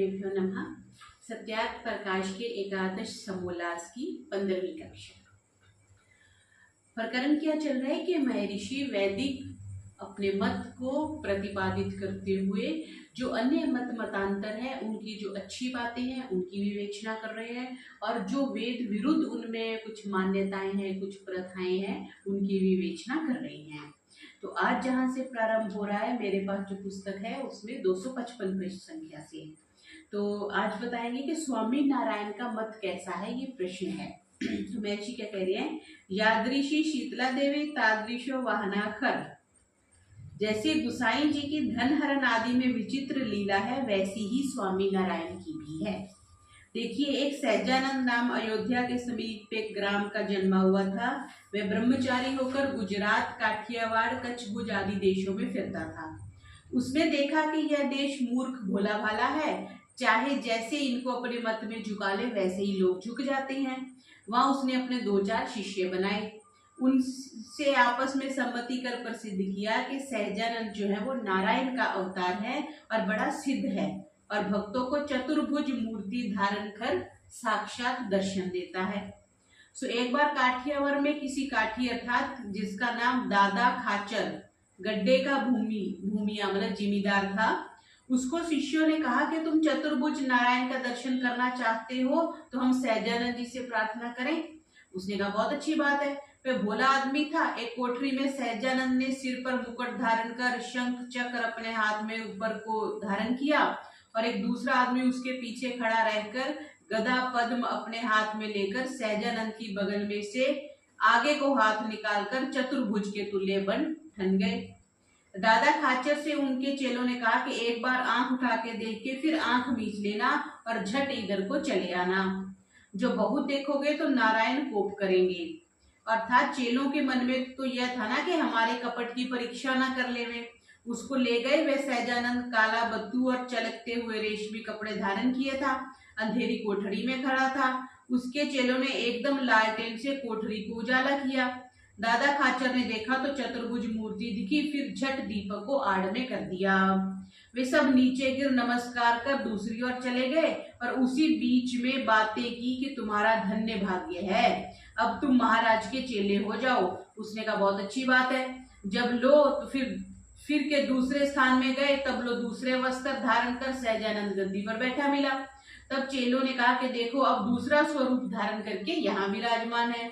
देभ्यो नमः। सत्यार्थ प्रकाश के एकादश समोल्लास की 15वीं कक्षा। प्रकरण क्या चल रहा है कि महर्षि वैदिक अपने मत को प्रतिपादित करते हुए जो अन्य मतांतर है उनकी जो अच्छी बातें हैं उनकी विवेचना कर रहे हैं, और जो वेद विरुद्ध उनमें कुछ मान्यताएं हैं, कुछ प्रथाएं हैं, उनकी विवेचना कर रहे हैं। तो आज जहां से प्रारंभ हो रहा है, मेरे पास जो पुस्तक है उसमें 255 पृष्ठ संख्या से। तो आज बताएंगे कि स्वामी नारायण का मत कैसा है, ये प्रश्न है। तो महर्षि क्या कह रहे हैं, यादृशी शीतला देवी तादृशो वाहनाखर। जैसे गुसाई जी की धन हरण आदि में विचित्र लीला है, वैसी ही स्वामी नारायण की भी है। देखिए, एक सहजानंद नाम अयोध्या के समीप एक ग्राम का जन्मा हुआ था। वह ब्रह्मचारी होकर गुजरात, काठियावाड़, कच्छ, भुज आदि देशों में फिरता था। उसने देखा कि यह देश मूर्ख भोला भाला है, चाहे जैसे इनको अपने मत में झुका ले वैसे ही लोग झुक जाते हैं। वहां उसने अपने 2-4 शिष्य बनाए, उनसे आपस में सम्मति कर प्रसिद्ध किया कि सहजानंद जो है वो नारायण का अवतार है और बड़ा सिद्ध है, और भक्तों को चतुर्भुज मूर्ति धारण कर साक्षात दर्शन देता है। सो एक बार काठियावाड़ में किसी काठी अर्थात जिसका नाम दादा खाचर, गड्ढे का भूमिया मतलब जिमीदार था, उसको शिष्यों ने कहा कि तुम चतुर्भुज नारायण का दर्शन करना चाहते हो तो हम सहजानंद जी से प्रार्थना करें। उसने कहा बहुत अच्छी बात है। वह भोला आदमी था। एक कोठरी में सहजानंद ने सिर पर मुकुट धारण कर शंख चक्र अपने हाथ में ऊपर को धारण किया, और एक दूसरा आदमी उसके पीछे खड़ा रहकर गदा पद्म अपने हाथ में लेकर सहजानंद की बगल में से आगे को हाथ निकालकर चतुर्भुज के तुल्य बन ठन गए। दादा खाचर से उनके चेलों ने कहा कि एक बार आंख उठा के देख के फिर आंख मीच लेना और झट इधर को चले आना। जो बहुत देखोगे तो नारायण कोप करेंगे। अर्थात चेलों के मन में तो यह था ना कि हमारे कपट की परीक्षा ना कर लेवे। उसको ले गए। वे सहजानंद काला बद्दू और चलकते हुए रेशमी कपड़े धारण किए था, अंधेरी कोठरी में खड़ा था। उसके चेलों ने एकदम लालटेन से कोठरी को उजाला किया। दादा खाचर ने देखा तो चतुर्भुज मूर्ति दिखी, फिर झट दीपक को आड़ में कर दिया। वे सब नीचे गिर नमस्कार कर दूसरी ओर चले गए और उसी बीच में बातें की कि तुम्हारा धन्य भाग्य है, अब तुम महाराज के चेले हो जाओ। उसने कहा बहुत अच्छी बात है। जब लो तो फिर के दूसरे स्थान में गए, तब लो दूसरे वस्त्र धारण कर सहजानंद गद्दी पर बैठा मिला। तब चेलों ने कहा कि देखो अब दूसरा स्वरूप धारण करके यहाँ विराजमान है।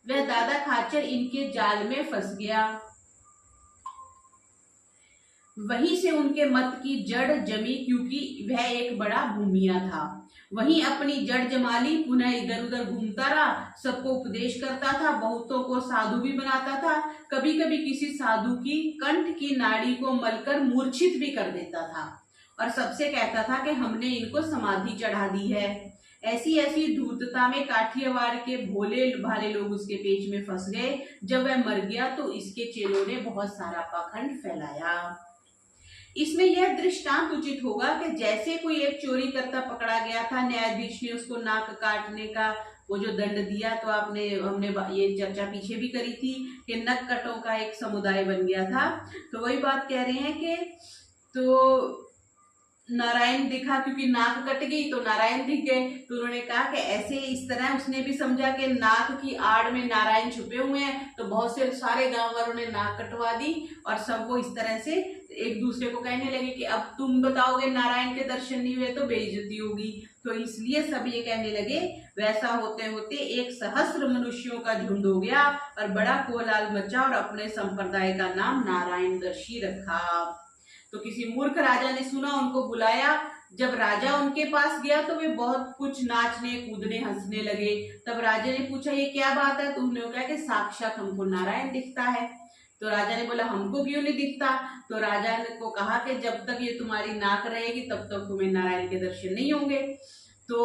वह दादा खाचर इनके जाल में फंस गया। वहीं से उनके मत की जड़ जमी, क्योंकि वह एक बड़ा भूमिया था। वहीं अपनी जड़ जमा ली, पुनः इधर उधर घूमता रहा, सबको उपदेश करता था, बहुतों को साधु भी बनाता था। कभी कभी किसी साधु की कंठ की नाड़ी को मलकर मूर्छित भी कर देता था, और सबसे कहता था कि हमने इनको समाधि चढ़ा दी है। ऐसी ऐसी धूर्तता में काठियावाड़ के भोले भाले लोग उसके पेच में फंस गए। जब वह मर गया तो इसके चेलों ने बहुत सारा पाखंड फैलाया। इसमें यह दृष्टांत उचित होगा कि जैसे कोई एक चोरी करता पकड़ा गया था, न्यायाधीश ने उसको नाक काटने का वो जो दंड दिया, तो हमने ये चर्चा पीछे भी करी थी कि नक कटों का एक समुदाय बन गया था। तो वही बात कह रहे हैं कि तो नारायण दिखा, क्योंकि नाक कट गई तो नारायण दिख गए। तो उन्होंने कहा कि ऐसे इस तरह उसने भी समझा कि नाक की आड़ में नारायण छुपे हुए हैं, तो बहुत से सारे गांव वालों ने नाक कटवा दी, और सब वो इस तरह से एक दूसरे को कहने लगे कि अब तुम बताओगे नारायण के दर्शन नहीं हुए तो बेइज्जती होगी। तो इसलिए सब ये कहने लगे। वैसा होते होते एक सहस्र मनुष्यों का झुंड हो गया और बड़ा कोलाहल मचा, और अपने संप्रदाय का नाम नारायण दर्शी रखा। तो किसी मूर्ख राजा ने सुना, उनको बुलाया। जब राजा उनके पास गया तो वे बहुत कुछ नाचने कूदने हंसने लगे। तब राजा ने पूछा ये क्या बात है? तो उन्होंने कहा कि साक्षात हमको नारायण दिखता है। तो राजा ने बोला हमको क्यों नहीं दिखता? तो राजा ने को कहा कि जब तक ये तुम्हारी नाक रहेगी तब तक तुम्हें नारायण के दर्शन नहीं होंगे। तो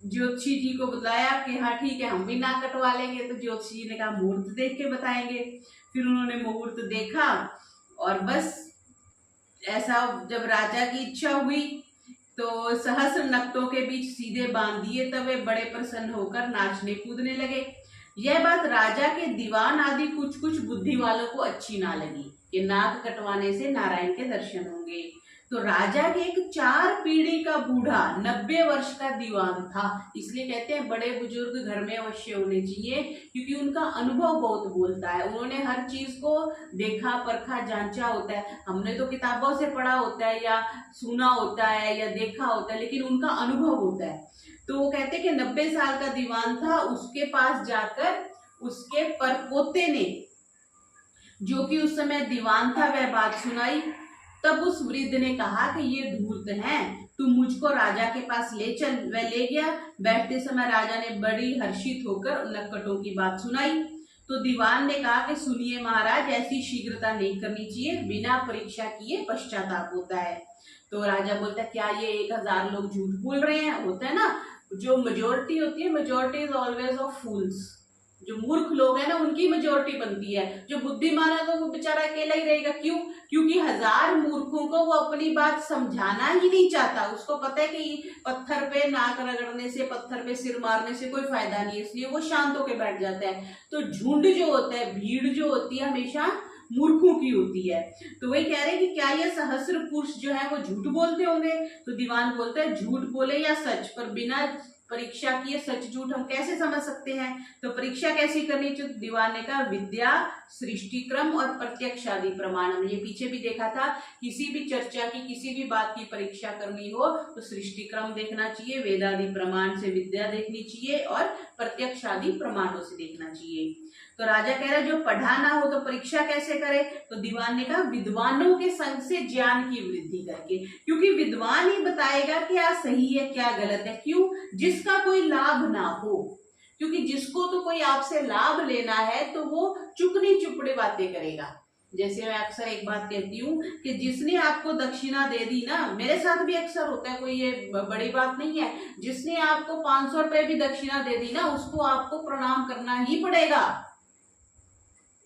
ज्योतिषी जी को बताया कि हाँ ठीक है, हम भी नाक कटवा लेंगे। तो ज्योतिषी जी ने कहा मुहूर्त देख के बताएंगे। फिर उन्होंने मुहूर्त देखा, और बस ऐसा जब राजा की इच्छा हुई तो सहस्र नक्तों के बीच सीधे बांध दिए। तब वे बड़े प्रसन्न होकर नाचने कूदने लगे। यह बात राजा के दीवान आदि कुछ कुछ बुद्धि वालों को अच्छी ना लगी कि नाक कटवाने से नारायण के दर्शन होंगे। तो राजा के एक 4 पीढ़ी का बूढ़ा 90 वर्ष का दीवान था। इसलिए कहते हैं बड़े बुजुर्ग घर में अवश्य होने चाहिए, क्योंकि उनका अनुभव बहुत बोलता है। उन्होंने हर चीज को देखा, परखा, जांचा होता है। हमने तो किताबों से पढ़ा होता है या सुना होता है या देखा होता है, लेकिन उनका अनुभव होता है। तो वो कहते हैं कि 90 साल का दीवान था, उसके पास जाकर उसके परपोते ने, जो कि उस समय दीवान था, वह बात सुनाई। तब उस वृद्ध ने कहा कि ये धूर्त हैं, तू मुझको राजा के पास ले चल। वह ले गया। बैठते समय राजा ने बड़ी हर्षित होकर नक्कटों की बात सुनाई। तो दीवान ने कहा कि सुनिए महाराज, ऐसी शीघ्रता नहीं करनी चाहिए, बिना परीक्षा किए पश्चाताप होता है। तो राजा बोलता है क्या ये 1000 लोग झूठ बोल रहे हैं? होता है ना, जो मेजोरिटी होती है, मेजोरिटी इज ऑलवेज ऑफ फूल्स। जो मूर्ख लोग हैं ना, उनकी मेजोरिटी बनती है। जो बुद्धिमान है तो वो बेचारा अकेला ही रहेगा। क्यों? क्योंकि 1000 मूर्खों को वो अपनी बात समझाना ही नहीं चाहता। उसको पता है कि पत्थर पे नाक रगड़ने से, पत्थर पे सिर मारने से कोई फायदा नहीं है, इसलिए वो शांत होकर बैठ जाता है। तो झुंड जो होता है, भीड़ जो होती है, हमेशा मूर्खों की होती है। तो वही कह रहे हैं कि क्या ये सहस्र पुरुष जो है वो झूठ बोलते होंगे? तो दीवान बोलते हैं झूठ बोले या सच, पर बिना परीक्षा किए सच झूठ हम कैसे समझ सकते हैं? तो परीक्षा कैसी करनी चाहिए? दीवान ने कहा विद्या, सृष्टि क्रम और प्रत्यक्ष आदि प्रमाण। हमने ये पीछे भी देखा था, किसी भी चर्चा की, किसी भी बात की परीक्षा करनी हो तो सृष्टि क्रम देखना चाहिए, वेदादि प्रमाण से विद्या देखनी चाहिए और प्रत्यक्ष आदि प्रमाणों से देखना चाहिए। तो राजा कह रहा है जो पढ़ा ना हो तो परीक्षा कैसे करे? तो दीवान ने कहा विद्वानों के संग से ज्ञान की वृद्धि करके, क्योंकि विद्वान ही बताएगा क्या सही है क्या गलत है। क्यों? जिसका कोई लाभ ना हो, क्योंकि जिसको तो कोई आपसे लाभ लेना है तो वो चुपड़ी चुपड़ी बातें करेगा। जैसे मैं अक्सर एक बात कहती हूँ कि जिसने आपको दक्षिणा दे दी ना, मेरे साथ भी अक्सर होता है, कोई ये बड़ी बात नहीं है, जिसने आपको 500 रुपए भी दक्षिणा दे दी ना, उसको आपको प्रणाम करना ही पड़ेगा।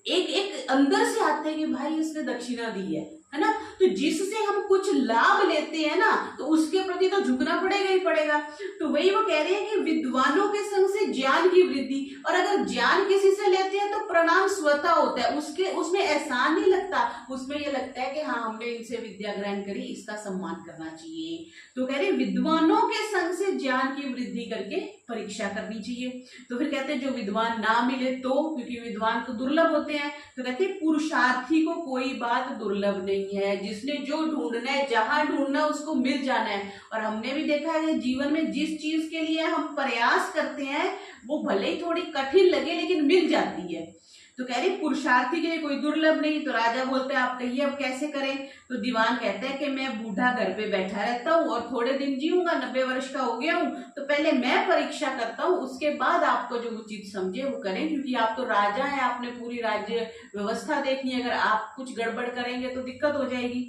एक एक अंदर से आते हैं कि भाई इसने दक्षिणा दी है ना। तो जिससे हम कुछ लाभ लेते हैं ना, तो उसके प्रति तो झुकना पड़ेगा ही पड़ेगा। तो वही वो कह रहे हैं कि विद्वानों के संग से ज्ञान की वृद्धि, और अगर ज्ञान किसी से लेते हैं तो प्रणाम स्वतः होता है, उसमें एहसान नहीं लगता, उसमें ये लगता है कि हाँ हमने इनसे विद्या ग्रहण करी, इसका सम्मान करना चाहिए। तो कह रहे विद्वानों के संग से ज्ञान की वृद्धि करके परीक्षा करनी चाहिए। तो फिर कहते हैं जो विद्वान ना मिले तो, क्योंकि विद्वान तो दुर्लभ होते हैं, तो कहते हैं पुरुषार्थी को कोई बात दुर्लभ नहीं है, जिसने जो ढूंढना है, जहां ढूंढना उसको मिल जाना है। और हमने भी देखा है जीवन में जिस चीज के लिए हम प्रयास करते हैं वो भले ही थोड़ी कठिन लगे लेकिन मिल जाती है। तो कह रहे पुरुषार्थी के लिए कोई दुर्लभ नहीं। तो राजा बोलते हैं आप कहिए अब कैसे करें? तो दीवान कहते हैं कि मैं बूढ़ा घर पे बैठा रहता हूँ और थोड़े दिन जीऊंगा, 90 वर्ष का हो गया हूँ, तो पहले मैं परीक्षा करता हूँ, उसके बाद आपको जो उचित समझे वो करें, क्योंकि आप तो राजा हैं, आपने पूरी राज्य व्यवस्था देखनी है, अगर आप कुछ गड़बड़ करेंगे तो दिक्कत हो जाएगी।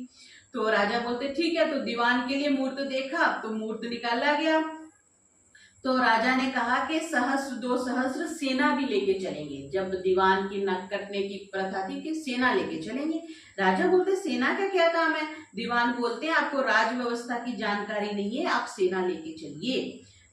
तो राजा बोलते ठीक है। तो दीवान के लिए मुहूर्त देखा, तो मुहूर्त निकाला गया। तो राजा ने कहा कि 2 सहस्र सेना भी लेके चलेंगे। जब दीवान की नक कटने की प्रथा थी कि सेना लेके चलेंगे। राजा बोलते सेना का क्या काम है? दीवान बोलते हैं आपको राज व्यवस्था की जानकारी नहीं है, आप सेना लेके चलिए।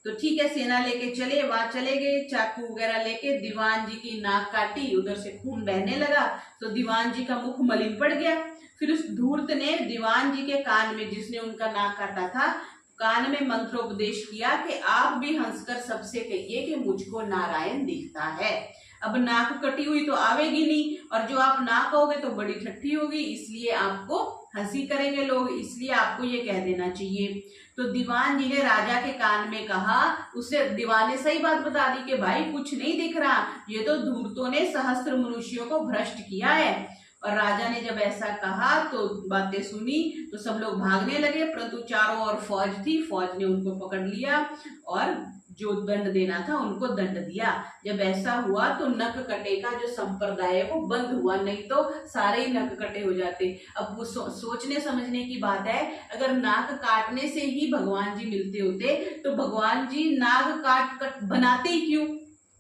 तो ठीक है, सेना लेके चले, वहां चले गए, चाकू वगैरह लेके दीवान जी की नाक काटी, उधर से खून बहने लगा, तो दीवान जी का मुख मलिन पड़ गया। फिर उस धूर्त ने दीवान जी के कान में, जिसने उनका नाक काटा था, कान में मंत्रोपदेश किया कि आप भी हंसकर सबसे कहिए कि मुझको नारायण दिखता है। अब नाक कटी हुई तो आवेगी नहीं, और जो आप ना कहोगे तो बड़ी ठट्ठी होगी, इसलिए आपको हंसी करेंगे लोग, इसलिए आपको ये कह देना चाहिए। तो दीवान जी ने राजा के कान में कहा, उसे दीवान ने सही बात बता दी कि भाई कुछ नहीं दिख रहा, ये तो धूर्तों ने सहस्त्र मनुष्यों को भ्रष्ट किया है। और राजा ने जब ऐसा कहा तो बातें सुनी तो सब लोग भागने लगे, परंतु चारों ओर फौज थी, फौज ने उनको पकड़ लिया और जो दंड देना था उनको दंड दिया। जब ऐसा हुआ तो नक कटे का जो संप्रदाय है वो बंद हुआ, नहीं तो सारे ही नक कटे हो जाते। अब वो सोचने समझने की बात है, अगर नाक काटने से ही भगवान जी मिलते होते तो भगवान जी नाक काट बनाते ही क्यों?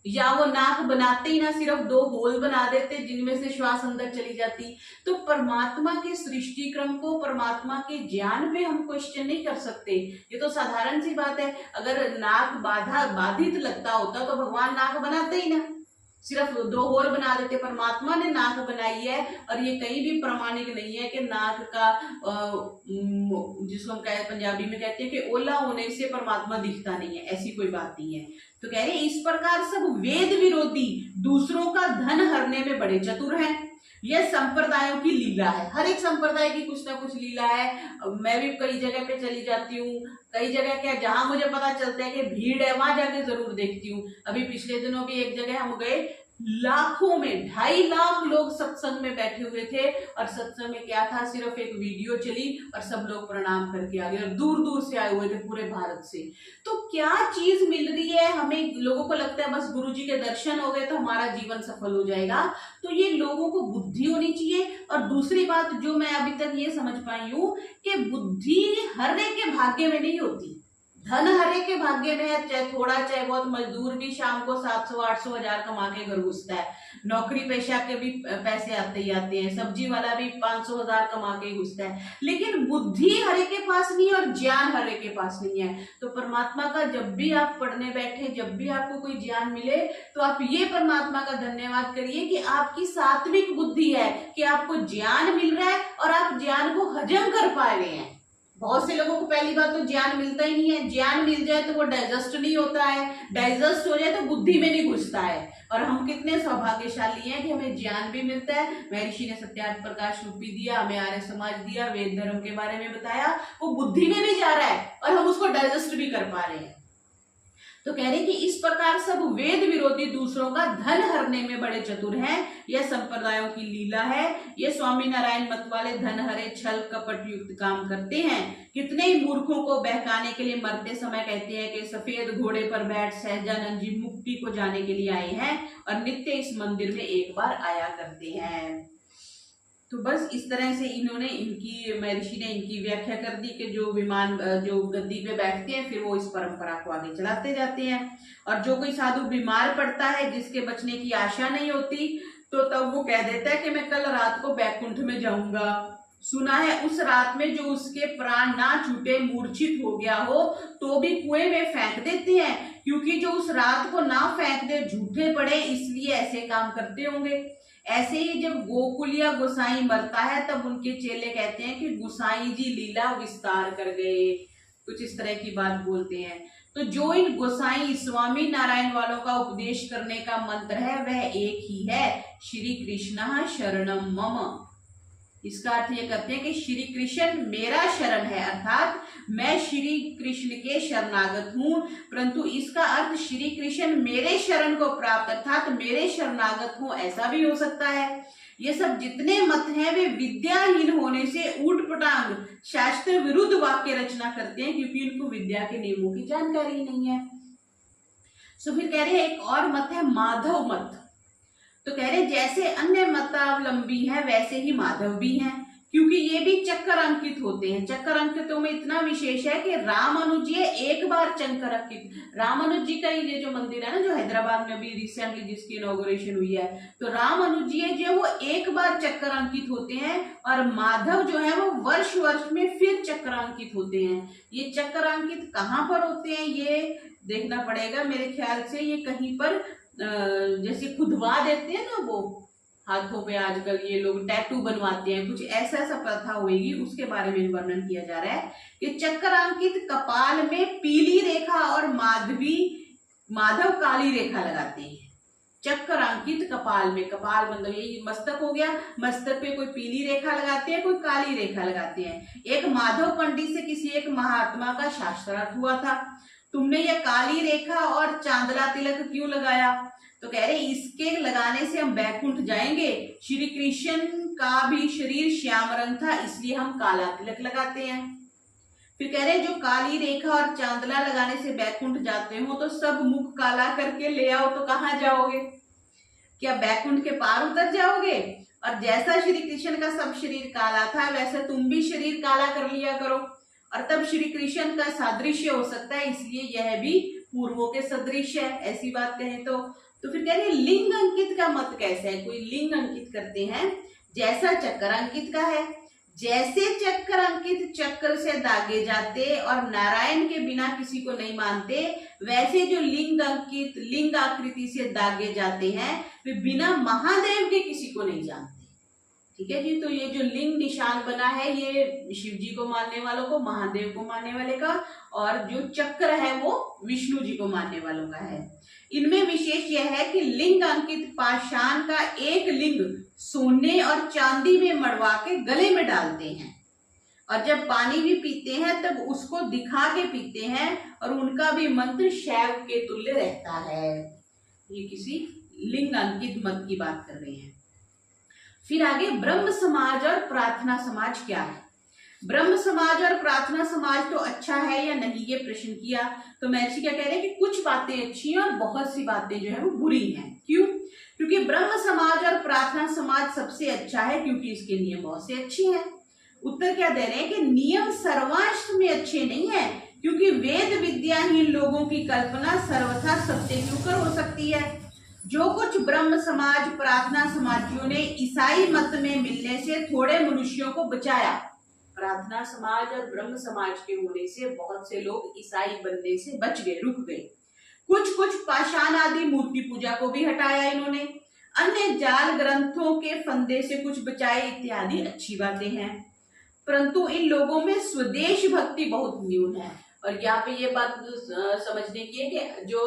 या वो नाक बनाते ही ना सिर्फ 2 होल बना देते जिनमें से श्वास अंदर चली जाती। तो परमात्मा के सृष्टि क्रम को, परमात्मा के ज्ञान पे हम क्वेश्चन नहीं कर सकते, ये तो साधारण सी बात है। अगर नाक बाधित लगता होता तो भगवान नाक बनाते ही ना, सिर्फ दो और बना देते। परमात्मा ने नाक बनाई है और ये कहीं भी प्रमाणिक नहीं है कि नाक का जिसको हम पंजाबी में कहते हैं कि ओला होने से परमात्मा दिखता नहीं है, ऐसी कोई बात नहीं है। तो कह रहे इस प्रकार सब वेद विरोधी दूसरों का धन हरने में बड़े चतुर हैं। यह संप्रदायों की लीला है, हर एक संप्रदाय की कुछ ना कुछ लीला है। मैं भी कई जगह पे चली जाती हूँ, कई जगह क्या जहां मुझे पता चलता है कि भीड़ है वहां जाके जरूर देखती हूँ। अभी पिछले दिनों भी एक जगह हम गए, लाखों में 2.5 लाख लोग सत्संग में बैठे हुए थे और सत्संग में क्या था, सिर्फ एक वीडियो चली और सब लोग प्रणाम करके आ गए और दूर दूर से आए हुए थे पूरे भारत से। तो क्या चीज मिल रही है हमें, लोगों को लगता है बस गुरुजी के दर्शन हो गए तो हमारा जीवन सफल हो जाएगा। तो ये लोगों को बुद्धि होनी चाहिए। और दूसरी बात जो मैं अभी तक ये समझ पाई हूं कि बुद्धि हर एक के भाग्य में नहीं होती, धन हर एक के भाग्य में है। चाहे थोड़ा चाहे बहुत, मजदूर भी शाम को 700-800 हजार कमा के घर घुसता है, नौकरी पेशा के भी पैसे आते ही आते हैं, सब्जी वाला भी 500 हजार कमा के घुसता है। लेकिन बुद्धि हर एक के पास नहीं है और ज्ञान हर एक के पास नहीं है। तो परमात्मा का जब भी आप पढ़ने बैठे, जब भी आपको कोई ज्ञान मिले, तो आप ये परमात्मा का धन्यवाद करिए कि आपकी सात्विक बुद्धि है, कि आपको ज्ञान मिल रहा है और आप ज्ञान को हजम कर पा रहे हैं। बहुत से लोगों को पहली बात तो ज्ञान मिलता ही नहीं है, ज्ञान मिल जाए तो वो डाइजेस्ट नहीं होता है, डाइजेस्ट हो जाए तो बुद्धि में नहीं घुसता है। और हम कितने सौभाग्यशाली हैं कि हमें ज्ञान भी मिलता है। महर्षि ने सत्यार्थ प्रकाश रूपी दिया, हमें आर्य समाज दिया, वेद धर्म के बारे में बताया, वो बुद्धि में भी जा रहा है और हम उसको डाइजेस्ट भी कर पा रहे हैं। तो कह रहे कि इस प्रकार सब वेद विरोधी दूसरों का धन हरने में बड़े चतुर हैं। यह संप्रदायों की लीला है। ये स्वामी नारायण मत वाले धन हरे छल कपट युक्त काम करते हैं। कितने ही मूर्खों को बहकाने के लिए मरते समय कहते हैं कि सफेद घोड़े पर बैठ सहजानंद जी मुक्ति को जाने के लिए आए हैं और नित्य इस मंदिर में एक बार आया करते हैं। तो बस इस तरह से इन्होंने महर्षि ने इनकी व्याख्या कर दी कि जो विमान जो गद्दी पे बैठते हैं फिर वो इस परंपरा को आगे चलाते जाते हैं। और जो कोई साधु बीमार पड़ता है, जिसके बचने की आशा नहीं होती, तो तब वो कह देता है कि मैं कल रात को बैकुंठ में जाऊंगा। सुना है उस रात में जो उसके प्राण ना छूटे, मूर्छित हो गया हो, तो भी कुएं में फेंक देते हैं, क्योंकि जो उस रात को ना फेंक दे झूठे पड़े, इसलिए ऐसे काम करते होंगे। ऐसे ही जब गोकुलिया गोसाई मरता है तब उनके चेले कहते हैं कि गोसाई जी लीला विस्तार कर गए, कुछ इस तरह की बात बोलते हैं। तो जो इन गोसाई स्वामी नारायण वालों का उपदेश करने का मंत्र है वह एक ही है, श्री कृष्ण शरणम मम। इसका अर्थ ये करते हैं कि श्री कृष्ण मेरा शरण है, अर्थात मैं श्री कृष्ण के शरणागत हूं। परंतु इसका अर्थ श्री कृष्ण मेरे शरण को प्राप्त, अर्थात मेरे शरणागत हूं, ऐसा भी हो सकता है। ये सब जितने मत हैं वे विद्याहीन होने से ऊटपटांग शास्त्र विरुद्ध वाक्य रचना करते हैं, क्योंकि उनको विद्या के नियमों की जानकारी नहीं है। सो फिर कह रहे हैं एक और मत है माधव मत। तो कह रहे जैसे अन्य मतावलंबी हैं वैसे ही माधव भी हैं, क्योंकि ये भी चक्कर अंकित होते हैं। चक्कर अंकितों में इतना विशेष है कि रामानुज जी एक बार चक्कर अंकित, रामानुज जी का ये जो मंदिर है ना, जो हैदराबाद में अभी रिसेंटली जिसकी इनॉग्रेशन हुई है, तो रामानुज जी जो वो एक बार चक्कर अंकित होते हैं और माधव जो है वो वर्ष वर्ष में फिर चक्कर अंकित होते हैं। ये चक्कर अंकित कहाँ पर होते हैं ये देखना पड़ेगा। मेरे ख्याल से ये कहीं पर जैसे खुदवा देते हैं ना, वो हाथों पे आजकल ये लोग टैटू बनवाते हैं, कुछ ऐसा ऐसा प्रथा होगी, उसके बारे में वर्णन किया जा रहा है कि चक्रांकित कपाल में पीली रेखा और माधव काली रेखा लगाते हैं। चक्रांकित कपाल में, कपाल मतलब यही मस्तक हो गया, मस्तक पे कोई पीली रेखा लगाते हैं, कोई काली रेखा लगाते हैं। एक माधव पंडित से किसी एक महात्मा का शास्त्रार्थ हुआ था, तुमने यह काली रेखा और चांदला तिलक क्यों लगाया? तो कह रहे इसके लगाने से हम बैकुंठ जाएंगे। श्री कृष्ण का भी शरीर श्याम रंग था, इसलिए हम काला तिलक लगाते हैं। फिर कह रहे जो काली रेखा और चांदला लगाने से बैकुंठ जाते हो तो सब मुख काला करके ले आओ, तो कहाँ जाओगे? क्या बैकुंठ के पार उतर जाओगे? और जैसा श्री कृष्ण का सब शरीर काला था वैसे तुम भी शरीर काला कर लिया करो, और तब श्री कृष्ण का सादृश्य हो सकता है, इसलिए यह भी पूर्वों के सदृश है, ऐसी बात कहें तो। फिर कह रहे लिंग अंकित का मत कैसे है? कोई लिंग अंकित करते हैं जैसा चक्र अंकित का है, जैसे चक्र अंकित चक्र से दागे जाते और नारायण के बिना किसी को नहीं मानते, वैसे जो लिंग अंकित लिंग आकृति से दागे जाते हैं वे बिना महादेव के किसी को नहीं जानते। ठीक है जी। तो ये जो लिंग निशान बना है ये शिव जी को मानने वालों को, महादेव को मानने वाले का, और जो चक्र है वो विष्णु जी को मानने वालों का है। इनमें विशेष यह है कि लिंग अंकित पाषाण का एक लिंग सोने और चांदी में मड़वा के गले में डालते हैं, और जब पानी भी पीते हैं तब उसको दिखा के पीते हैं, और उनका भी मंत्र शैव के तुल्य रहता है। ये किसी लिंग अंकित मत की बात कर रहे हैं। फिर आगे ब्रह्म समाज और प्रार्थना समाज क्या है। ब्रह्म समाज और प्रार्थना समाज तो अच्छा है या नहीं, ये प्रश्न किया। तो महर्षि क्या कह रहे हैं कि कुछ बातें अच्छी हैं और बहुत सी बातें जो है वो बुरी हैं। क्यों? क्योंकि ब्रह्म समाज और प्रार्थना समाज सबसे अच्छा है क्योंकि इसके नियम बहुत से अच्छे हैं। उत्तर क्या दे रहे हैं कि नियम सर्वांश में अच्छे नहीं है, क्योंकि वेद विद्याहीन लोगों की कल्पना सर्वथा सत्य के ऊपर हो सकती है। जो कुछ ब्रह्म समाज प्रार्थना समाजियों ने ईसाई मत में मिलने से थोड़े मनुष्यों को बचाया, प्रार्थना समाज और ब्रह्म समाज के होने से बहुत से लोग ईसाई बनने से बच गए, रुक गए। कुछ पाषाण आदि मूर्ति पूजा को भी हटाया इन्होंने, अन्य जाल ग्रंथों के फंदे से कुछ बचाए, इत्यादि अच्छी बातें हैं। परंतु इन लोगों में स्वदेश भक्ति बहुत न्यून है। और यहाँ पे ये बात समझने की है कि जो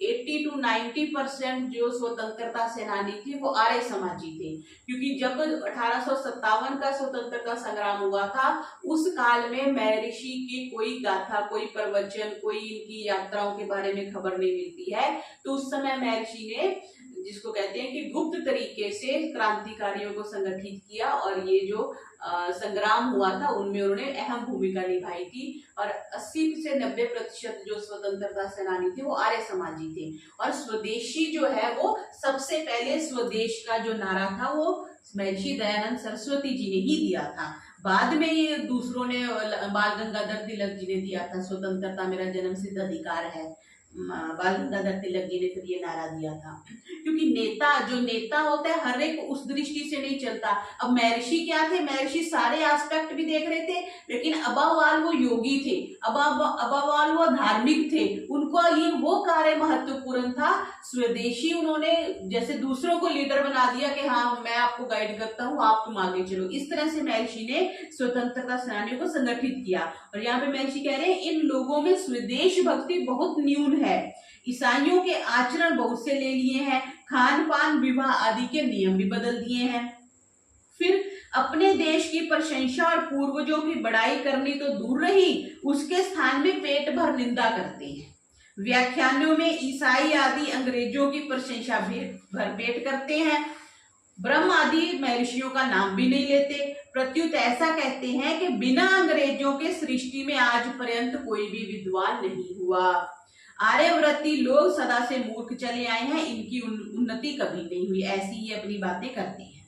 80 to 90% जो स्वतंत्रता सेनानी थे वो आर्य समाजी थे, क्योंकि जब 1857 का स्वतंत्रता संग्राम हुआ था उस काल में महर्षि की कोई गाथा, कोई प्रवचन, कोई इनकी यात्राओं के बारे में खबर नहीं मिलती है। तो उस समय महर्षि ने, जिसको कहते हैं कि गुप्त तरीके से क्रांतिकारियों को संगठित किया, और ये जो संग्राम हुआ था उनमें उन्होंने अहम भूमिका निभाई थी। और 80 से 90% जो स्वतंत्रता सेनानी थे वो आर्य समाजी थे। और स्वदेशी जो है वो सबसे पहले स्वदेश का जो नारा था वो महर्षि दयानंद सरस्वती जी ने ही दिया था। बाद में ये दूसरों ने, बाल गंगाधर तिलक जी ने दिया था, स्वतंत्रता मेरा जन्म सिद्ध अधिकार है। बाल गंगाधर तिलक जी ने फिर ये नारा दिया था। क्योंकि जो नेता होता है हर एक उस दृष्टि से नहीं चलता। अब महर्षि क्या थे, महर्षि सारे एस्पेक्ट भी देख रहे थे, लेकिन अबावाल वो योगी थे, अबावाल वो धार्मिक थे, उनको ये वो कार्य महत्वपूर्ण था। स्वदेशी उन्होंने जैसे दूसरों को लीडर बना दिया कि हाँ मैं आपको गाइड करता हूँ, आप तुम आगे चलो। इस तरह से महर्षि ने स्वतंत्रता सेनानियों को संगठित किया। और यहाँ पे महर्षि कह रहे हैं इन लोगों में स्वदेश भक्ति बहुत न्यून है। ईसाइयों के आचरण बहुत से ले लिए हैं, खान पान विवाह आदि के नियम भी बदल दिए हैं। फिर अपने देश की प्रशंसा और पूर्वजों की बड़ाई करनी तो दूर रही, उसके स्थान में पेट भर निंदा करते हैं। व्याख्यानों में ईसाई आदि अंग्रेजों की प्रशंसा भरपेट करते हैं। ब्रह्म आदि महर्षियों का नाम भी नहीं लेते, प्रत्युत ऐसा कहते हैं कि बिना अंग्रेजों के सृष्टि में आज पर्यंत कोई भी विद्वान नहीं हुआ। आर्यव्रती लोग सदा से मूर्ख चले आए हैं, इनकी उन्नति कभी नहीं हुई, ऐसी ही अपनी बातें करते हैं।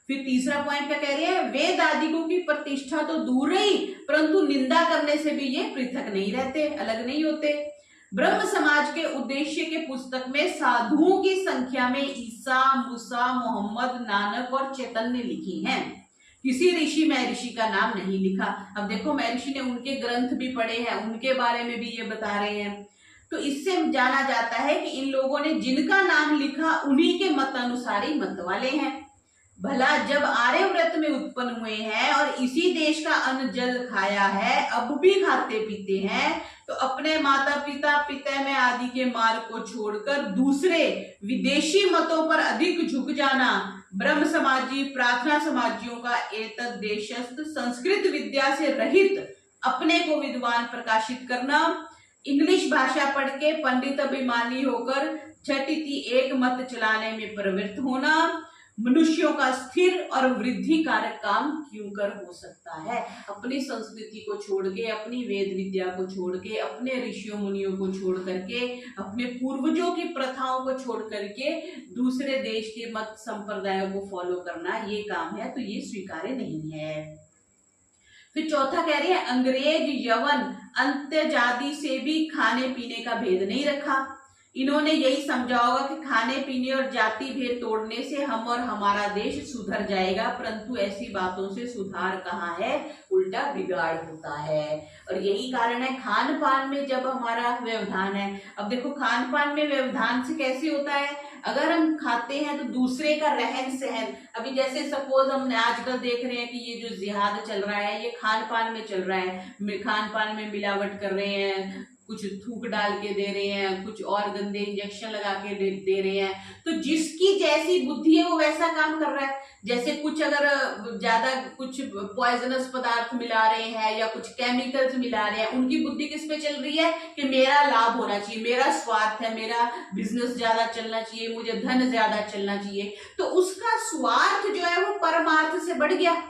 फिर तीसरा पॉइंट क्या कह रहे हैं, वेद आदिकों की प्रतिष्ठा तो दूर रही, परंतु निंदा करने से भी ये पृथक नहीं रहते, अलग नहीं होते। ब्रह्म समाज के उद्देश्य के पुस्तक में साधुओं की संख्या में ईसा, मूसा, मोहम्मद, नानक और चैतन्य लिखी हैं, किसी ऋषि महर्षि का नाम नहीं लिखा। अब देखो महर्षि ने उनके ग्रंथ भी पढ़े हैं, उनके बारे में भी ये बता रहे हैं। तो इससे जाना जाता है कि इन लोगों ने जिनका नाम लिखा उन्हीं के मत अनुसार ही मत वाले हैं। भला जब आर्यव्रत में उत्पन्न हुए हैं और इसी देश का अन्न जल खाया है, अब भी खाते पीते हैं, तो अपने माता पिता पितामह आदि के मार्ग को छोड़कर दूसरे विदेशी मतों पर अधिक झुक जाना, ब्रह्म समाजी प्रार्थना समाजियों का एतद देशस्थ संस्कृत विद्या से रहित अपने को विद्वान प्रकाशित करना, इंग्लिश भाषा पढ़ के पंडित अभिमानी होकर छठी एक मत चलाने में प्रवृत्त होना, मनुष्यों का स्थिर और वृद्धि कारक काम क्यों कर हो सकता है। अपनी संस्कृति को छोड़ के, अपनी वेद विद्या को छोड़ के, अपने ऋषियों मुनियों को छोड़ करके, अपने पूर्वजों की प्रथाओं को छोड़ करके दूसरे देश के मत संप्रदायों को फॉलो करना ये काम है, तो ये स्वीकार्य नहीं है। फिर चौथा कह रही है, अंग्रेज यवन अंत्यजाति से भी खाने पीने का भेद नहीं रखा। इन्होंने यही समझा होगा कि खाने पीने और जाति भेद तोड़ने से हम और हमारा देश सुधर जाएगा, परंतु ऐसी बातों से सुधार कहाँ है, उल्टा बिगाड़ होता है। और यही कारण है खान पान में जब हमारा व्यवधान है। अब देखो खान पान में व्यवधान से कैसे होता है, अगर हम खाते हैं तो दूसरे का रहन सहन, अभी जैसे सपोज हम आजकल देख रहे हैं कि ये जो जिहाद चल रहा है ये खान पान में चल रहा है, खान पान में मिलावट कर रहे हैं, कुछ थूक डाल के दे रहे हैं, कुछ और गंदे इंजेक्शन लगा के दे रहे हैं। तो जिसकी जैसी बुद्धि है वो वैसा काम कर रहा है। जैसे कुछ अगर ज्यादा कुछ पॉइजनस पदार्थ मिला रहे हैं या कुछ केमिकल्स मिला रहे हैं, उनकी बुद्धि किस पे चल रही है कि मेरा लाभ होना चाहिए, मेरा स्वार्थ है, मेरा बिजनेस ज्यादा चलना चाहिए, मुझे धन ज्यादा चलना चाहिए। तो उसका स्वार्थ जो है वो परमार्थ से बढ़ गया,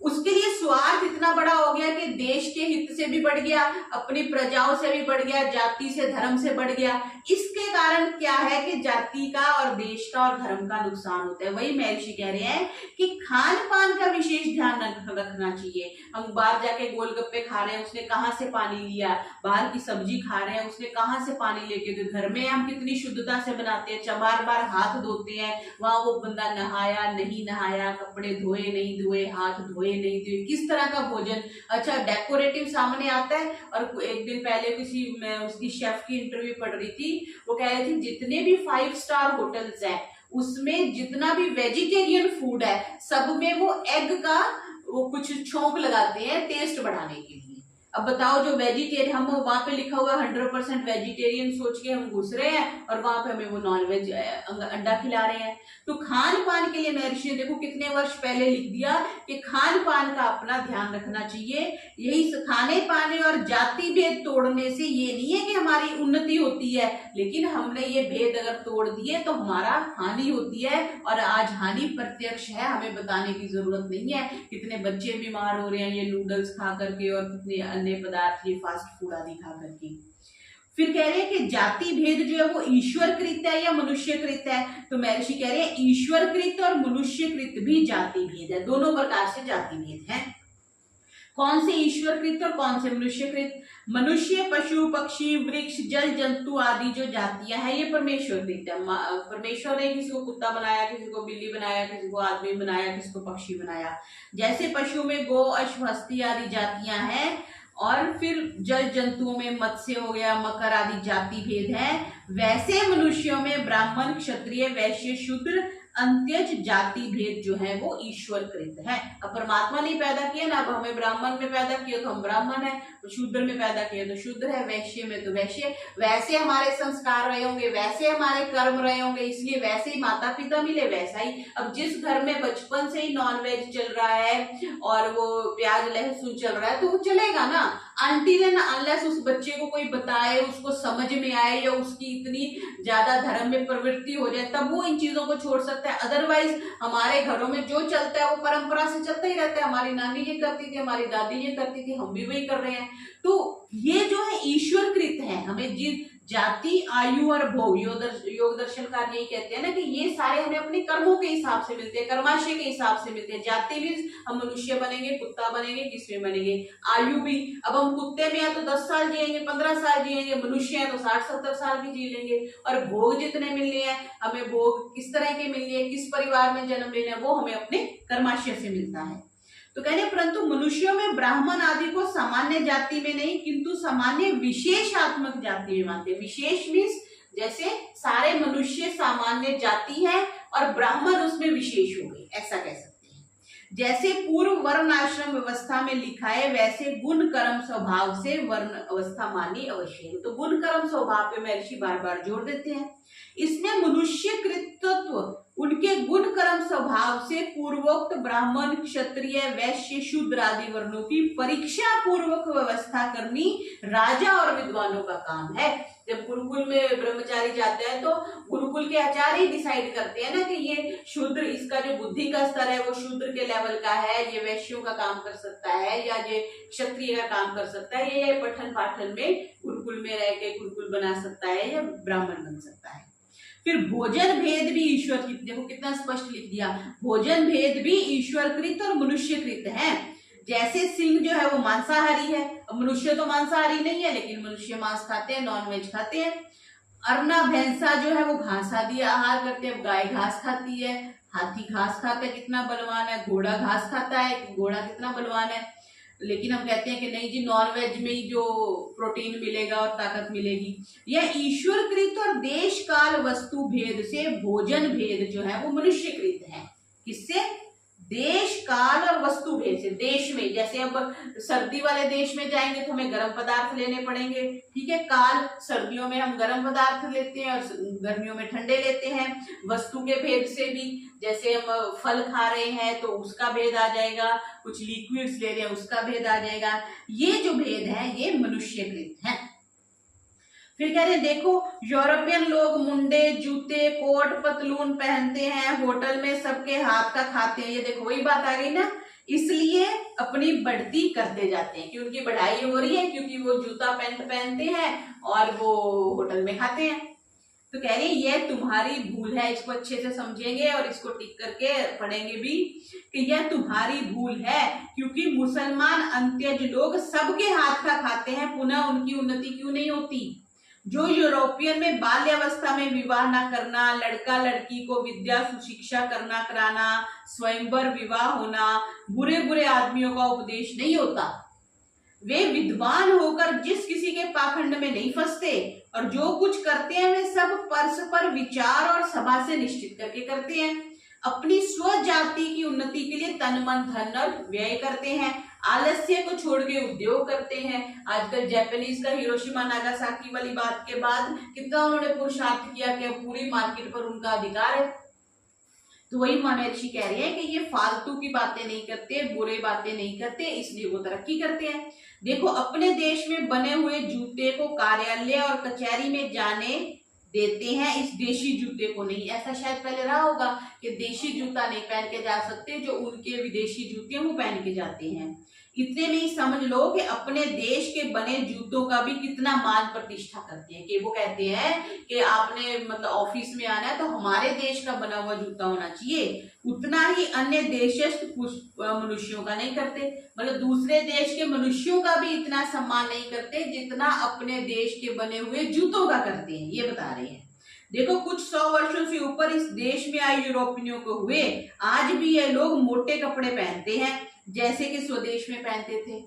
उसके लिए स्वार्थ इतना बड़ा हो गया कि देश के हित से भी बढ़ गया, अपनी प्रजाओं से भी बढ़ गया, जाति से धर्म से बढ़ गया। इसके कारण क्या है कि जाति का और देश का और धर्म का नुकसान होता है। वही महर्षि कह रहे हैं कि खान पान का विशेष ध्यान रखना चाहिए। हम बाहर जाके गोलगप्पे खा रहे हैं, उसने कहाँ से पानी लिया, बाहर की सब्जी खा रहे हैं, उसने कहाँ से पानी लेके गए, घर में हम कितनी शुद्धता से बनाते हैं, बार बार हाथ धोते हैं, वहां वो बंदा नहाया नहीं नहाया, कपड़े धोए नहीं धोए, हाथ धोए नहीं थे, किस तरह का भोजन। अच्छा डेकोरेटिव सामने आता है। और एक दिन पहले मैं उसकी शेफ की इंटरव्यू पढ़ रही थी, वो कह रही थी जितने भी 5 स्टार होटल्स हैं उसमें जितना भी वेजिटेरियन फूड है सब में वो एग का वो कुछ छोंक लगाते हैं टेस्ट बढ़ाने के लिए। अब बताओ जो वेजिटेरियन, हम वहां पे लिखा हुआ 100% वेजिटेरियन सोच के हम घुस रहे हैं और वहां पे हमें वो नॉन वेज अंडा खिला रहे हैं। तो खान पान के लिए महर्षि ने देखो कितने वर्ष पहले लिख दिया कि खान पान का अपना ध्यान रखना चाहिए। यही खाने पाने और जाति भेद तोड़ने से ये नहीं है कि हमारी उन्नति होती है, लेकिन हमने ये भेद अगर तोड़ दिए तो हमारा हानि होती है। और आज हानि प्रत्यक्ष है, हमें बताने की जरूरत नहीं है। कितने बच्चे बीमार हो रहे हैं ये नूडल्स खा करके और कितने अन्य पदार्थ ये फास्ट फूड आदि खा करके। फिर कह रहे हैं कि जाति भेद जो है वो ईश्वरकृत है या मनुष्यकृत है। तो महर्षि कह रहे हैं ईश्वरकृत और मनुष्यकृत भी जाति भेद है, दोनों प्रकार से जाति भेद है। कौन से ईश्वरकृत और कौन से मनुष्यकृत? मनुष्य, पशु, पक्षी, वृक्ष, जल जंतु आदि जो जातियां हैं ये परमेश्वरकृत है। परमेश्वर ने किसी को कुत्ता बनाया, किसी को बिल्ली बनाया, किसी को आदमी बनाया, किसी को पक्षी बनाया। जैसे पशु में गो, अश्व, हस्ती आदि जातियां हैं, और फिर जल जंतुओं में मत्स्य हो गया, मकर आदि जाति भेद है। वैसे मनुष्यों में ब्राह्मण, क्षत्रिय, वैश्य, शूद्र, अंत्यज जाति भेद जो है वो ईश्वरकृत है। अब परमात्मा ने पैदा किया ना, अब हमें ब्राह्मण में पैदा किया तो हम ब्राह्मण है, शूद्र में पैदा किया तो शूद्र है, वैश्य में तो वैश्य। वैसे हमारे संस्कार रहे होंगे, वैसे हमारे कर्म रहे होंगे, इसलिए वैसे ही माता पिता मिले वैसा ही। अब जिस घर में बचपन से ही नॉनवेज चल रहा है और वो प्याज लहसुन चल रहा है तो वो चलेगा ना, अनटिल एंड अनलेस उस बच्चे को कोई बताए, उसको समझ में आए या उसकी इतनी ज्यादा धर्म में प्रवृत्ति हो जाए तब वो इन चीजों को छोड़ सकता है। अदरवाइज हमारे घरों में जो चलता है वो परंपरा से चलता ही रहता है। हमारी नानी ये करती थी, हमारी दादी ये करती थी, हम भी वही कर रहे हैं। तो ये जो है ईश्वरकृत है। हमें जिस जाति, आयु और भोग, योग दर्शनकार यही कहते हैं ना कि ये सारे हमें अपने कर्मों के हिसाब से मिलते हैं, कर्माशय के हिसाब से मिलते हैं। जाति भी हम मनुष्य बनेंगे, कुत्ता बनेंगे, किसमें बनेंगे। आयु भी अब हम कुत्ते में है तो 10 साल जिएंगे, 15 साल जिएंगे, मनुष्य है तो 60-70 साल भी जी लेंगे। और भोग जितने मिलने हैं हमें, भोग किस तरह के मिलने हैं, किस परिवार में जन्म लेना है, वो हमें अपने कर्माशय से मिलता है। तो कहने परंतु मनुष्यों में ब्राह्मण आदि को सामान्य जाति में नहीं किंतु सामान्य विशेषात्मक जाति में मानते हैं। विशेष मीन्स जैसे सारे मनुष्य सामान्य जाति है और ब्राह्मण उसमें विशेष हो गए, ऐसा कह सकते हैं। जैसे पूर्व वर्ण आश्रम व्यवस्था में लिखा है वैसे गुण कर्म स्वभाव से वर्ण अवस्था मानी अवश्य है। तो गुण कर्म स्वभाव पे महर्षि बार बार जोर देते हैं। इसमें मनुष्य कृतत्व उनके गुण कर्म स्वभाव से पूर्वोक्त ब्राह्मण, क्षत्रिय, वैश्य, शूद्र आदि वर्णों की परीक्षा पूर्वक व्यवस्था करनी राजा और विद्वानों का काम है। जब गुरुकुल में ब्रह्मचारी जाते हैं तो गुरुकुल के आचार्य डिसाइड करते हैं ना कि ये शूद्र, इसका जो बुद्धि का स्तर है वो शूद्र के लेवल का है, ये वैश्यों का काम कर सकता है या ये क्षत्रिय का काम कर सकता है, ये पठन पाठन में गुरुकुल में रह के गुरुकुल बना सकता है या ब्राह्मण बन सकता है। फिर भोजन भेद भी ईश्वर कृत, देखो कितना स्पष्ट लिख दिया, भोजन भेद भी ईश्वरकृत और मनुष्यकृत है। जैसे सिंह जो है वो मांसाहारी है, मनुष्य तो मांसाहारी नहीं है लेकिन मनुष्य मांस खाते हैं, नॉन वेज खाते हैं। अरना भैंसा जो है वो घास आदि आहार करते हैं, गाय घास खाती है, हाथी घास खाता है कितना बलवान है, घोड़ा घास खाता है घोड़ा कितना बलवान है। लेकिन हम कहते हैं कि नहीं जी, नॉनवेज में ही जो प्रोटीन मिलेगा और ताकत मिलेगी। यह ईश्वरकृत और देश काल वस्तु भेद से भोजन भेद जो है वो मनुष्यकृत है। किससे? देश काल और वस्तु भेद से। देश में, जैसे अब सर्दी वाले देश में जाएंगे तो हमें गर्म पदार्थ लेने पड़ेंगे, ठीक है। काल, सर्दियों में हम गर्म पदार्थ लेते हैं और गर्मियों में ठंडे लेते हैं। वस्तु के भेद से भी, जैसे हम फल खा रहे हैं तो उसका भेद आ जाएगा, कुछ लिक्विड्स ले रहे हैं उसका भेद आ जाएगा। ये जो भेद है ये मनुष्यकृत है। फिर कह रहे देखो, यूरोपियन लोग मुंडे, जूते, कोट, पतलून पहनते हैं, होटल में सबके हाथ का खाते हैं। ये देखो वही बात आ गई ना, इसलिए अपनी बढ़ती करते जाते हैं कि उनकी बढ़ाई हो रही है, क्योंकि वो जूता पैंट पहनते हैं और वो होटल में खाते हैं। तो कह रही ये तुम्हारी भूल है, इसको अच्छे से समझेंगे और इसको टिक करके पढ़ेंगे भी कि यह तुम्हारी भूल है, क्योंकि मुसलमान अंत्यज लोग सबके हाथ का खाते हैं, पुनः उनकी उन्नति क्यों नहीं होती। जो यूरोपियन में बाल्यावस्था में विवाह न करना, लड़का लड़की को विद्या सुशिक्षा करना कराना, स्वयंवर विवाह होना, बुरे बुरे आदमियों का उपदेश नहीं होता। वे विद्वान होकर जिस किसी के पाखंड में नहीं फंसते और जो कुछ करते हैं वे सब परस्पर विचार और सभा से निश्चित करके करते हैं। अपनी स्व जाति की उन्नति के लिए तन मन धन और व्यय करते हैं, आलस्य को छोड़ के उद्योग करते हैं। आजकल जापानीज का हिरोशिमा नागासाकी वाली बात के बाद कितना उन्होंने पुरुषार्थ किया कि पूरी मार्केट पर उनका अधिकार है। तो वही महर्षि कह रहे हैं कि ये फालतू की बातें नहीं करते, बुरे बातें नहीं करते, इसलिए वो तरक्की करते हैं। देखो, अपने देश में बने हुए जूते को कार्यालय और कचहरी में जाने देते हैं, इस देशी जूते को नहीं। ऐसा शायद पहले रहा होगा कि देशी जूता नहीं पहन के जा सकते, जो उनके विदेशी जूते हैं वो पहन के जाते हैं। इतने में ही समझ लो कि अपने देश के बने जूतों का भी कितना मान प्रतिष्ठा करते हैं, कि वो कहते हैं कि आपने मतलब ऑफिस में आना है तो हमारे देश का बना हुआ जूता होना चाहिए। उतना ही अन्य देशस्थ मनुष्यों का नहीं करते, मतलब दूसरे देश के मनुष्यों का भी इतना सम्मान नहीं करते जितना अपने देश के बने हुए जूतों का करते हैं, ये बता रहे हैं। देखो, कुछ 100 वर्षों से ऊपर इस देश में आए यूरोपियनों को हुए, आज भी ये लोग मोटे कपड़े पहनते हैं जैसे कि स्वदेश में पहनते थे।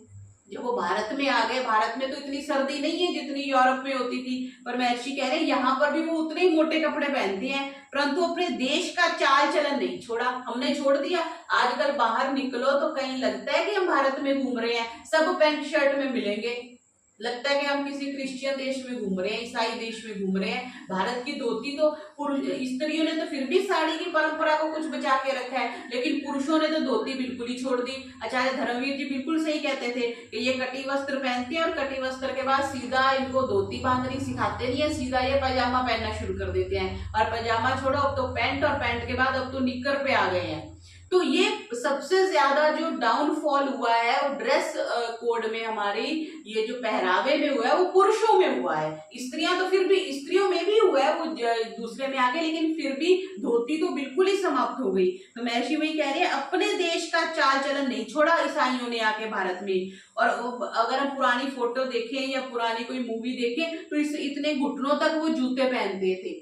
जब वो भारत में आ गए, भारत में तो इतनी सर्दी नहीं है जितनी यूरोप में होती थी, पर महर्षि कह रहे हैं यहाँ पर भी वो उतने ही मोटे कपड़े पहनते हैं, परंतु अपने देश का चाल चलन नहीं छोड़ा। हमने छोड़ दिया। आजकल बाहर निकलो तो कहीं लगता है कि हम भारत में घूम रहे हैं, सब पैंट शर्ट में मिलेंगे, लगता है कि हम किसी क्रिश्चियन देश में घूम रहे हैं, ईसाई देश में घूम रहे हैं। भारत की धोती तो स्त्रियों ने तो फिर भी साड़ी की परंपरा को कुछ बचा के रखा है, लेकिन पुरुषों ने तो धोती बिल्कुल ही छोड़ दी। आचार्य धर्मवीर जी बिल्कुल सही कहते थे कि ये कटी वस्त्र पहनते हैं और कटी वस्त्र के बाद सीधा इनको धोती बांधनी सिखाते नहीं है, सीधा ये पैजामा पहनना शुरू कर देते हैं, और पैजामा छोड़ो अब तो पैंट, और पैंट के बाद अब तो निक्कर पे आ गए हैं। तो ये सबसे ज्यादा जो डाउनफॉल हुआ है वो ड्रेस कोड में, हमारी ये जो पहरावे में हुआ है वो पुरुषों में हुआ है। स्त्रियां तो फिर भी, स्त्रियों में भी हुआ है, वो दूसरे में आ गए, लेकिन फिर भी धोती तो बिल्कुल ही समाप्त हो गई। तो महर्षि वही कह रहे हैं, अपने देश का चाल चलन नहीं छोड़ा ईसाइयों ने आके भारत में। और अगर हम पुरानी फोटो देखें या पुरानी कोई मूवी देखें तो इतने घुटनों तक वो जूते पहनते थे।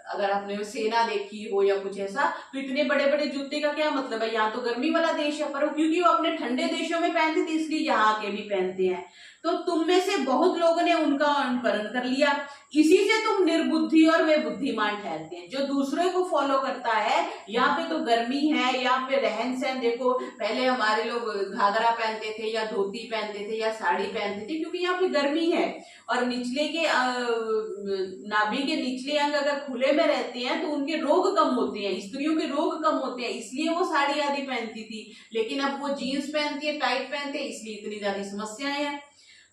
अगर आपने सेना देखी हो या कुछ ऐसा, तो इतने बड़े बड़े जूते का क्या मतलब है। यहाँ तो गर्मी वाला देश है, पर क्योंकि वो अपने ठंडे देशों में पहनते थे इसलिए यहाँ के भी पहनते हैं। तो तुम में से बहुत लोगों ने उनका अनुकरण कर लिया, इसी से तुम निर्बुद्धि और वे बुद्धिमान ठहरते हैं। जो दूसरे को फॉलो करता है, यहाँ पे तो गर्मी है, यहाँ पे रहन सहन देखो, पहले हमारे लोग घाघरा पहनते थे या धोती पहनते थे या साड़ी पहनते थे, क्योंकि यहाँ पे गर्मी है। और निचले के नाभि के निचले अंग अगर खुले में रहते हैं तो उनके रोग कम होते हैं, स्त्रियों के रोग कम होते हैं, इसलिए वो साड़ी आदि पहनती थी। लेकिन अब वो जीन्स पहनती है, टाइट पहनते हैं, इसलिए इतनी ज्यादा समस्याएं हैं।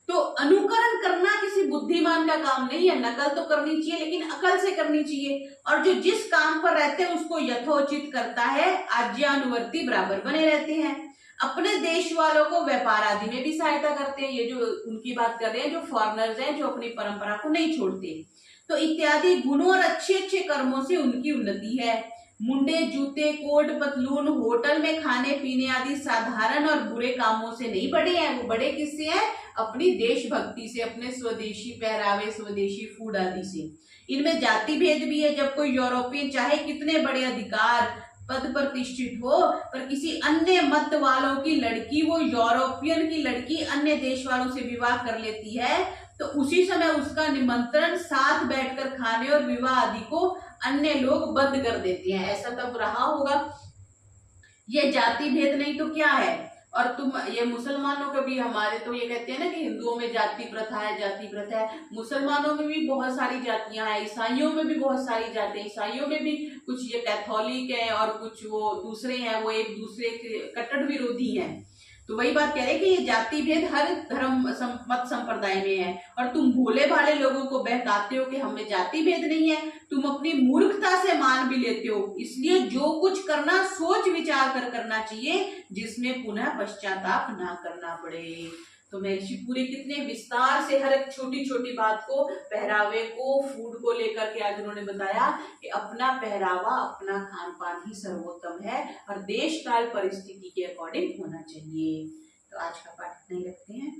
तो अनुकरण करना किसी बुद्धिमान का काम नहीं है, नकल तो करनी चाहिए लेकिन अकल से करनी चाहिए। और जो जिस काम पर रहते हैं उसको यथोचित करता है, आज्ञानुवर्ती बराबर बने रहते हैं। अपने देश वालों को व्यापार आदि में भी सहायता करते हैं, ये जो उनकी बात कर रहे हैं, जो फॉरेनर्स हैं, जो अपनी परंपरा को नहीं छोड़ते। तो इत्यादि गुणों और अच्छे अच्छे कर्मों से उनकी उन्नति है। मुंडे, जूते, कोट, पतलून होटल में खाने पीने आदि साधारण और बुरे कामों से नहीं बढ़े हैं। वो बढ़े किससे हैं? अपनी देशभक्ति से, अपने स्वदेशी पहरावे, स्वदेशी फूड आदि से। इनमें जाति भेद भी है। जब कोई यूरोपियन चाहे कितने बड़े अधिकार पद प्रतिष्ठित हो, पर किसी अन्य मत वालों की लड़की, वो यूरोपियन की लड़की अन्य देश वालों से विवाह कर लेती है, तो उसी समय उसका निमंत्रण साथ बैठकर खाने और विवाह आदि को अन्य लोग बंद कर देते हैं। ऐसा तब रहा होगा। ये जाति भेद नहीं तो क्या है? और तुम ये मुसलमानों का भी, हमारे तो ये कहते हैं ना कि हिंदुओं में जाति प्रथा है, जाति प्रथा है। मुसलमानों में भी बहुत सारी जातियां हैं, ईसाइयों में भी बहुत सारी जातियां, ईसाइयों में भी कुछ ये कैथोलिक है और कुछ वो दूसरे हैं, वो एक दूसरे के कट्टर विरोधी हैं। तो वही बात कह रहे हैं कि ये जाति भेद हर धर्म मत संप्रदाय में है। और तुम भोले भाले लोगों को बहकाते हो कि हमें जाति भेद नहीं है, तुम अपनी मूर्खता से मान भी लेते हो। इसलिए जो कुछ करना सोच विचार कर करना चाहिए, जिसमें पुनः पश्चाताप ना करना पड़े। तो महर्षि पूरी कितने विस्तार से हर एक छोटी छोटी बात को, पहरावे को, फूड को लेकर के आज उन्होंने बताया कि अपना पहरावा, अपना खान पान ही सर्वोत्तम है और देश काल परिस्थिति के अकॉर्डिंग होना चाहिए। तो आज का पाठ नहीं रखते हैं।